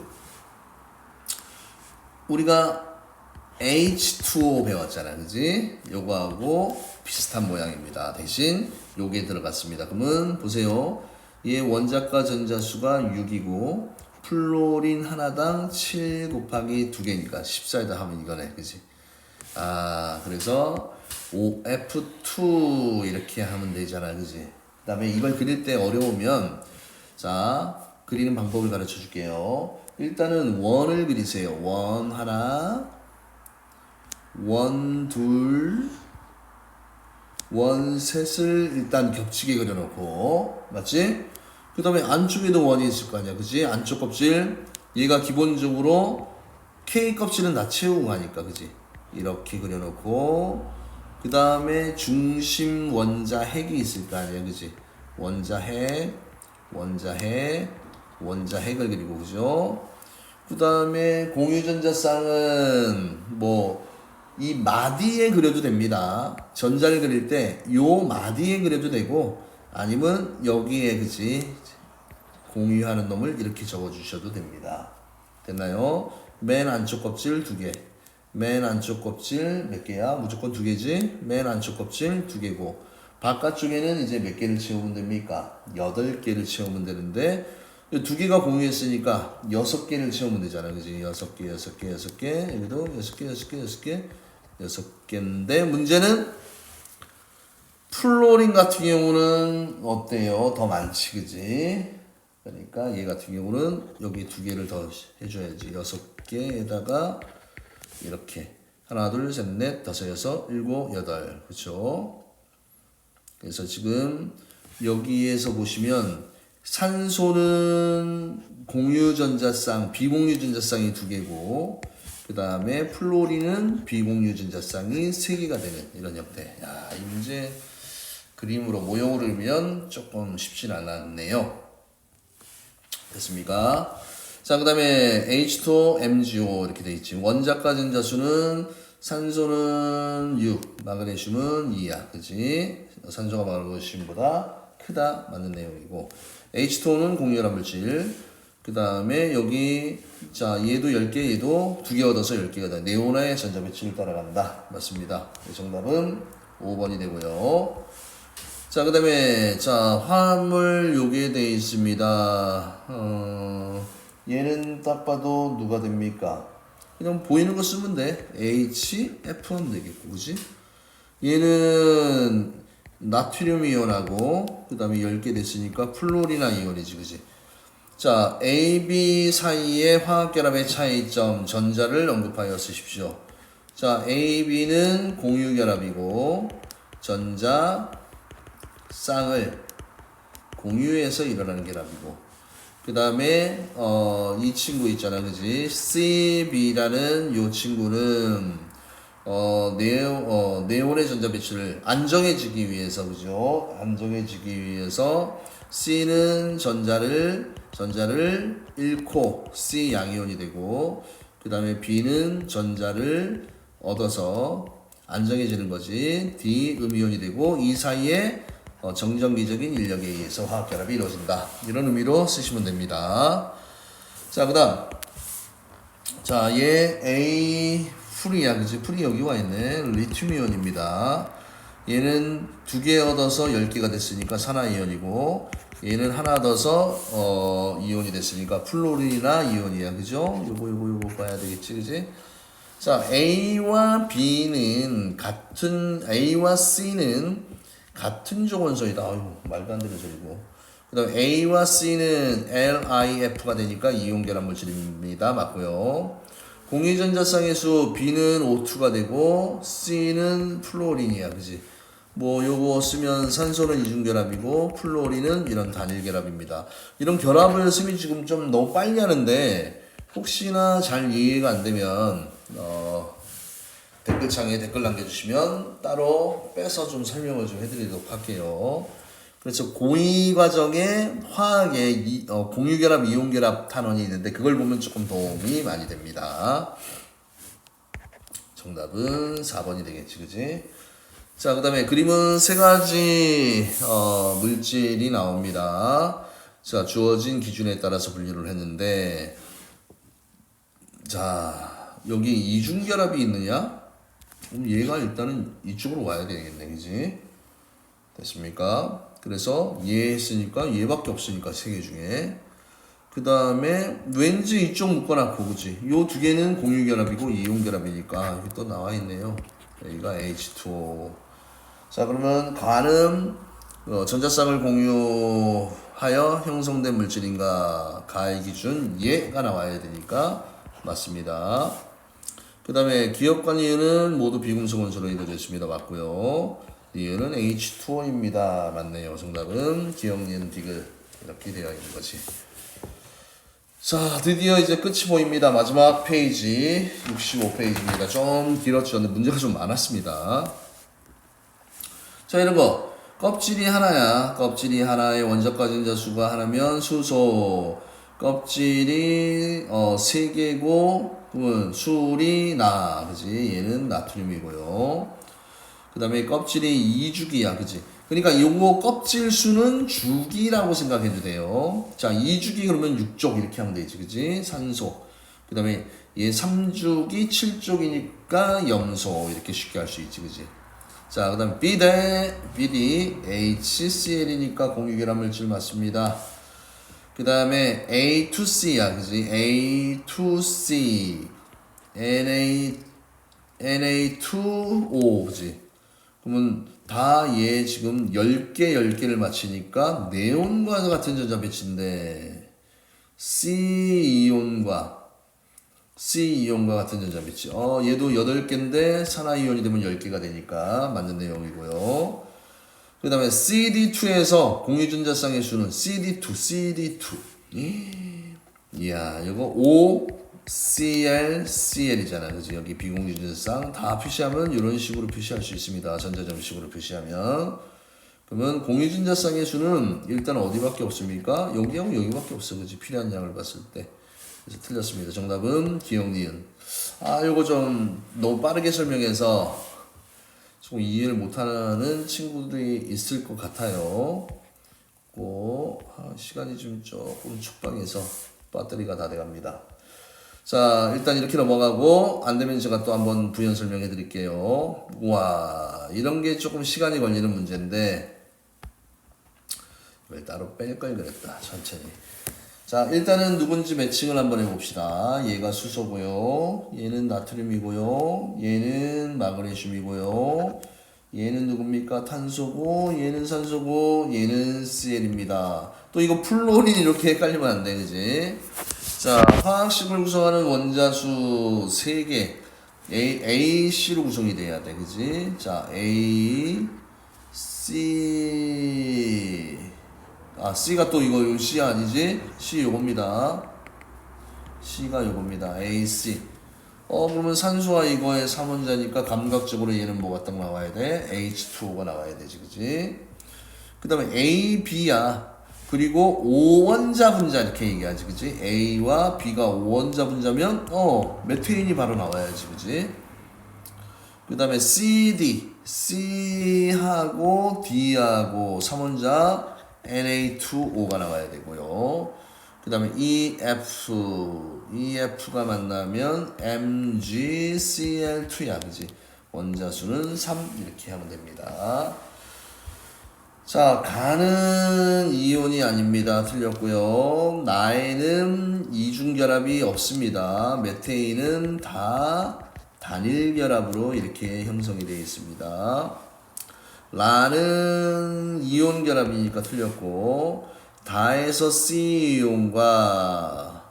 우리가 H2O 배웠잖아. 그지? 요거하고 비슷한 모양입니다. 대신 요게 들어갔습니다. 그러면 보세요. 얘 원자과 전자수가 6이고 플로린 하나당 7 곱하기 2개니까 14에다 하면 이거네. 그지? 그래서 OF2 이렇게 하면 되잖아. 그지? 그 다음에 이걸 그릴 때 어려우면 자 그리는 방법을 가르쳐 줄게요. 일단은 원을 그리세요. 원 하나, 원 둘, 원 셋을 일단 겹치게 그려놓고 맞지? 그 다음에 안쪽에도 원이 있을 거 아니야. 그지? 안쪽 껍질 얘가 기본적으로 K 껍질은 다 채우고 가니까 그지? 이렇게 그려놓고 그 다음에 중심 원자 핵이 있을 거 아니야. 그지? 원자 핵 원자핵을 그리고, 그죠? 그 다음에 공유전자쌍은 뭐 이 마디에 그려도 됩니다. 전자를 그릴 때 요 마디에 그려도 되고, 아니면 여기에, 그치, 공유하는 놈을 이렇게 적어 주셔도 됩니다. 됐나요? 맨 안쪽 껍질 2개, 맨 안쪽 껍질 몇 개야? 무조건 2개지? 맨 안쪽 껍질 2개고, 바깥쪽에는 이제 몇 개를 채우면 됩니까? 8개를 채우면 되는데, 2개가 공유했으니까 6개를 채우면 되잖아. 그지? 6개. 여기도 6개. 6개인데, 문제는 플로린 같은 경우는 어때요? 더 많지, 그지? 그러니까 얘 같은 경우는 여기 2개를 더 해줘야지. 6개에다가 이렇게 하나, 둘, 셋, 넷, 다섯, 여섯, 일곱, 여덟. 그쵸? 그래서 지금 여기에서 보시면 산소는 공유전자쌍, 비공유전자쌍이 2개고, 그 다음에 플로린은 비공유전자쌍이 3개가 되는 이런 형태. 야, 이 문제 그림으로 모형으로 그리면 조금 쉽진 않았네요. 됐습니까? 자, 그 다음에 H2O, MgO 이렇게 돼 있지. 원자가 전자수는 산소는 6, 마그네슘은 2야. 그치? 산소가 마그네슘보다 크다. 맞는 내용이고. H2O는 공유결합 물질. 그 다음에 여기, 자, 얘도 10개, 얘도 2개 얻어서 10개가 돼. 네오나의 전자 배치를 따라간다. 맞습니다. 정답은 5번이 되고요. 자, 그 다음에, 자, 화합물 요게 돼 있습니다. 얘는 딱 봐도 누가 됩니까? 그냥 보이는 거 쓰면 돼. HF는 되겠고, 그지? 얘는 나트륨 이온하고, 그 다음에 10개 됐으니까 플로리나 이온이지, 그지? 자, A, B 사이의 화학결합의 차이점, 전자를 언급하여 쓰십시오. 자, A, B는 공유결합이고, 전자, 쌍을 공유해서 일어나는 결합이고, 그 다음에 이 친구 있잖아, 그지? CB라는 요 친구는 네온의 전자 배치를 안정해지기 위해서, 그죠? 안정해지기 위해서 C는 전자를 잃고 C 양이온이 되고, 그 다음에 B는 전자를 얻어서 안정해지는 거지. D 음이온이 되고, 이 사이에 정전기적인 인력에 의해서 화학결합이 이루어진다. 이런 의미로 쓰시면 됩니다. 자, 그 다음. 자, 얘 A 풀이야. 그치? 풀이 여기 와 있네. 리튬이온입니다. 얘는 2개 얻어서 10개가 됐으니까 산화이온이고, 얘는 하나 얻어서 이온이 됐으니까 플로린이나 이온이야. 그죠? 요거 봐야 되겠지. 그지? 자, A와 B는 A와 C는 같은 조건소이다. 아유, 말도 안 되는 소리고. 그 다음에 A와 C는 LIF가 되니까 이온결합 물질입니다. 맞고요. 공유전자쌍의 수 B는 O2가 되고 C는 플로린이야. 그지? 뭐 요거 쓰면 산소는 이중결합이고 플로린은 이런 단일결합입니다. 이런 결합을 쓰면 지금 좀 너무 빨리 하는데 혹시나 잘 이해가 안 되면 댓글창에 댓글 남겨주시면 따로 빼서 좀 설명을 좀 해드리도록 할게요. 그래서 고2 과정에 화학에 공유결합, 이온결합 탄원이 있는데 그걸 보면 조금 도움이 많이 됩니다. 정답은 4번이 되겠지, 그지? 자, 그 다음에 그림은 3가지 물질이 나옵니다. 자, 주어진 기준에 따라서 분류를 했는데, 자, 여기 이중결합이 있느냐? 그럼 얘가 일단은 이쪽으로 와야 되겠네, 그지? 됐습니까? 그래서 얘 했으니까 얘밖에 없으니까 3개 중에. 그 다음에 왠지 이쪽 묶어놨고, 그지? 요 2개는 공유결합이고 이온결합이니까 여기 또 나와 있네요. 여기가 H2O. 자, 그러면 가는 전자쌍을 공유하여 형성된 물질인가? 가의 기준 얘가 나와야 되니까 맞습니다. 그 다음에 기억과 니은은 모두 비금속 원소로 이루어져 있습니다. 맞고요. 니은은 H2O입니다. 맞네요. 정답은 기억, 니은, 디귿 이렇게 되어 있는 거지. 자, 드디어 이제 끝이 보입니다. 마지막 페이지 65페이지입니다. 좀 길었죠. 근데 문제가 좀 많았습니다. 자, 이런 거 껍질이 하나야. 껍질이 하나의 원자과 전자 수가 하나면 수소. 껍질이 3개고 그러면 술이 나. 그지? 얘는 나트륨이고요. 그 다음에 껍질이 2주기야. 그지? 그러니까 요거 껍질 수는 주기라고 생각해도 돼요. 자, 2주기 그러면 6족 이렇게 하면 되지. 그지? 산소. 그 다음에 얘 3주기 7족이니까 염소. 이렇게 쉽게 할 수 있지. 그지? 자, 그 다음에 BD HCl이니까 공유결합 물질 맞습니다. 그 다음에 A2C야. 그지? A2C Na2O. 그지? 그러면 다 얘 지금 10개를 맞히니까 네온과 같은 전자 배치인데 C이온과 같은 전자 배치. 얘도 8개인데 산화이온이 되면 10개가 되니까 맞는 내용이고요. 그 다음에 CD2에서 공유전자쌍의 수는 CD2. 이야, 이거 OClCl이잖아. 그지? 여기 비공유전자쌍 다 표시하면 이런 식으로 표시할 수 있습니다. 전자점식으로 표시하면. 그러면 공유전자쌍의 수는 일단 어디밖에 없습니까? 여기하고 여기밖에 없어. 그지? 필요한 양을 봤을 때. 그래서 틀렸습니다. 정답은 기억 니은. 요거 좀 너무 빠르게 설명해서 좀 이해를 못하는 친구들이 있을 것 같아요. 시간이 좀 조금 촉박해서 배터리가 다 돼갑니다. 자, 일단 이렇게 넘어가고 안 되면 제가 또 한번 부연 설명해 드릴게요. 와, 이런 게 조금 시간이 걸리는 문제인데 왜 따로 뺄 걸 그랬다. 천천히. 자, 일단은 누군지 매칭을 한번 해봅시다. 얘가 수소고요. 얘는 나트륨이고요. 얘는 마그네슘이고요. 얘는 누굽니까? 탄소고, 얘는 산소고, 얘는 Cl입니다. 또 이거 플로린 이렇게 헷갈리면 안 돼, 그지? 자, 화학식을 구성하는 원자수 3개. C로 구성이 돼야 돼, 그지? 자, A, C. C가 또 이거 C 아니지? C 요겁니다. C가 요겁니다. AC. 그러면 산소와 이거의 3원자니까 감각적으로 얘는 뭐가 딱 나와야 돼? H2O가 나와야 되지, 그지? 그 다음에 A, B야. 그리고 5원자 분자 이렇게 얘기하지, 그지? A와 B가 5원자 분자면, 메테인이 바로 나와야지, 그지? 그 다음에 CD. C하고 D하고 3원자 Na2O가 나와야 되고요. 그 다음에 EF가 만나면 MgCl2야, 그지? 원자수는 3 이렇게 하면 됩니다. 자, 가는 이온이 아닙니다. 틀렸고요. 나에는 이중결합이 없습니다. 메테인은 다 단일결합으로 이렇게 형성이 되어 있습니다. 라는 이온 결합이니까 틀렸고, 다에서 C이온과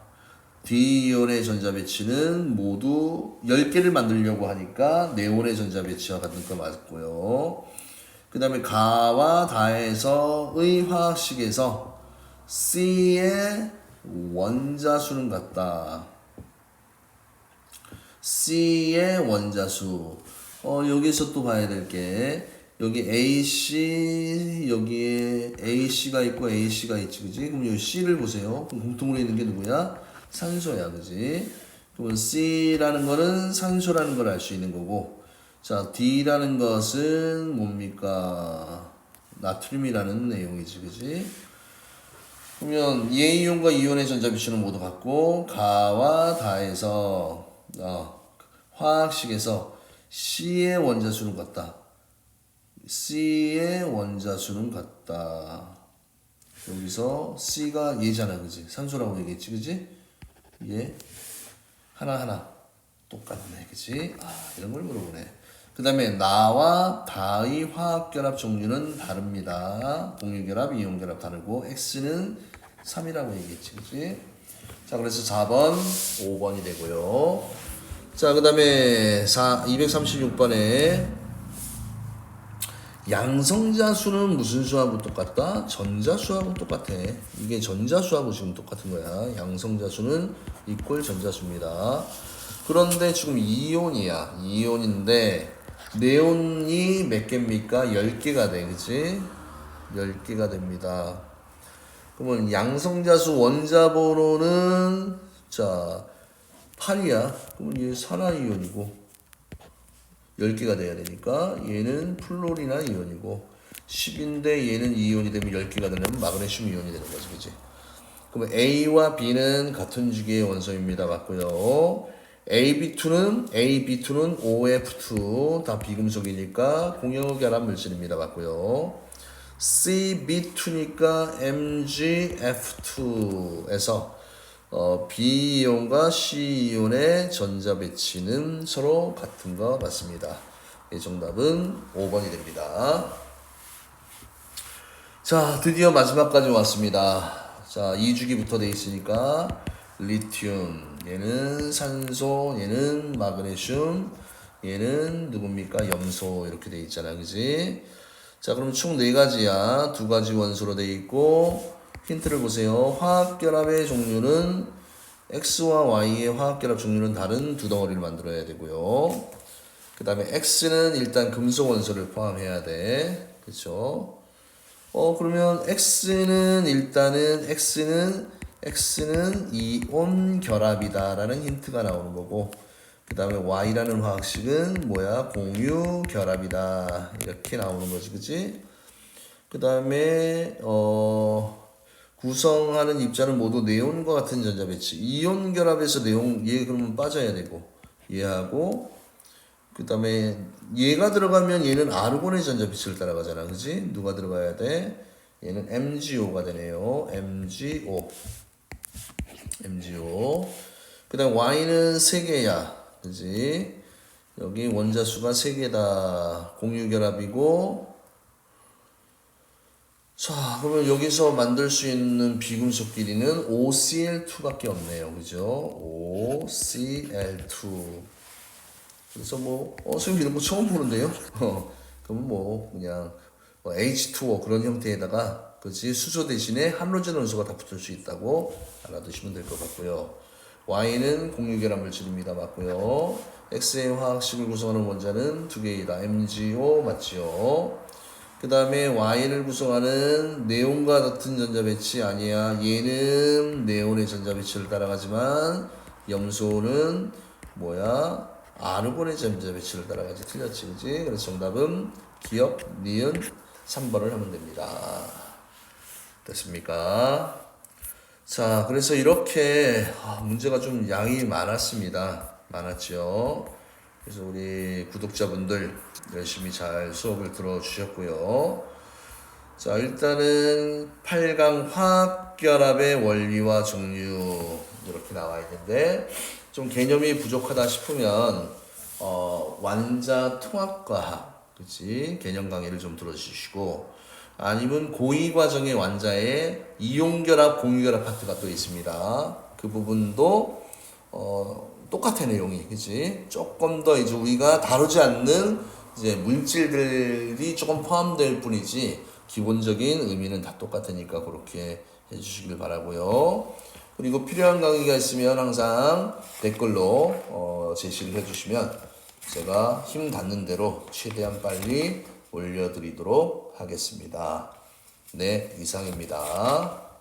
D이온의 전자 배치는 모두 10개를 만들려고 하니까 네온의 전자 배치와 같은 거 맞고요. 그 다음에 가와 다에서의 화학식에서 C의 원자수는 같다. C의 원자수. 여기서 또 봐야 될 게, 여기 AC, 여기에 AC가 있고 AC가 있지, 그지? 그럼 이 C를 보세요. 그럼 공통으로 있는 게 누구야? 산소야, 그지? 그러면 C라는 거는 산소라는 걸 알 수 있는 거고, 자, D라는 것은 뭡니까? 나트륨이라는 내용이지, 그지? 그러면 A이온과 이온의 전자 비추는 모두 같고, 가와 다에서 화학식에서 C의 원자수는 같다. C의 원자수는 같다. 여기서 C가 얘잖아, 그지? 산소라고 얘기했지, 그지? 얘 하나하나 똑같네, 그지? 이런 걸 물어보네. 그 다음에 나와 다의 화학결합 종류는 다릅니다. 공유결합, 이온결합 다르고 X는 3이라고 얘기했지, 그지? 자, 그래서 4번, 5번이 되고요. 자, 그 다음에 236번에 양성자 수는 무슨 수하고 똑같다? 전자 수하고 똑같아. 이게 전자 수하고 지금 똑같은 거야. 양성자 수는 이꼴 전자 수입니다. 그런데 지금 이온이야. 이온인데 네온이 몇 개입니까? 10개가 돼. 그치? 10개가 됩니다. 그러면 양성자수 원자번호는 자 8이야. 그러면 얘 산화이온이고 10개가 돼야 되니까 얘는 플로리나 이온이고 10인데 얘는 이온이 되면 10개가 되려면 마그네슘 이온이 되는 거지, 그치? 그러면 A와 B는 같은 주기의 원소입니다. 맞고요. AB2는 OF2 다 비금속이니까 공유결합 물질입니다. 맞고요. CB2니까 MgF2에서 B이온과 C이온의 전자 배치는 서로 같은 거 맞습니다. 이 정답은 5번이 됩니다. 자, 드디어 마지막까지 왔습니다. 자, 2주기부터 돼 있으니까 리튬, 얘는 산소, 얘는 마그네슘, 얘는 누굽니까? 염소 이렇게 돼 있잖아, 그지? 자, 그럼 총 4가지야. 2가지 원소로 돼 있고 힌트를 보세요. 화학결합의 종류는 X와 Y의 화학결합 종류는 다른 두 덩어리를 만들어야 되고요. 그 다음에 X는 일단 금속 원소를 포함해야 돼. 그쵸? 그러면 X는 이온 결합이다라는 힌트가 나오는 거고, 그 다음에 Y라는 화학식은 뭐야? 공유 결합이다. 이렇게 나오는 거지, 그치? 그 다음에, 구성하는 입자는 모두 네온과 같은 전자 배치. 이온 결합에서 네온, 얘 그러면 빠져야 되고, 얘하고, 그 다음에 얘가 들어가면 얘는 아르곤의 전자 배치를 따라가잖아, 그지? 누가 들어가야 돼? 얘는 MgO가 되네요. MgO. 그 다음 Y는 3개야, 그지? 여기 원자수가 3개다. 공유결합이고. 자, 그러면 여기서 만들 수 있는 비금속 길이는 OCl2밖에 없네요. 그죠? OCl2. 그래서 선생님 이런 거 처음 보는데요? 그러면 그냥 H2O 그런 형태에다가, 그치? 수소 대신에 할로젠 원소가 다 붙을 수 있다고 알아두시면 될 것 같고요. Y는 공유결합 물질입니다. 맞고요. X의 화학식을 구성하는 원자는 2개이다. MgO 맞지요? 그 다음에 Y를 구성하는 네온과 같은 전자 배치 아니야. 얘는 네온의 전자 배치를 따라가지만 염소는 뭐야? 아르곤의 전자 배치를 따라가지. 틀렸지, 그지? 그래서 정답은 기억, 니은 3번을 하면 됩니다. 됐습니까? 자, 그래서 이렇게 문제가 좀 양이 많았죠. 그래서 우리 구독자분들 열심히 잘 수업을 들어주셨고요. 자, 일단은 8강 화학결합의 원리와 종류 이렇게 나와 있는데 좀 개념이 부족하다 싶으면 완자 통합과학, 그치? 개념 강의를 좀 들어주시고, 아니면 고2 과정의 완자에 이온결합, 공유결합 파트가 또 있습니다. 그 부분도 똑같은 내용이, 그치? 조금 더 이제 우리가 다루지 않는 이제 물질들이 조금 포함될 뿐이지 기본적인 의미는 다 똑같으니까 그렇게 해주시길 바라고요. 그리고 필요한 강의가 있으면 항상 댓글로 제시를 해주시면 제가 힘 닿는 대로 최대한 빨리 올려드리도록 하겠습니다. 네, 이상입니다.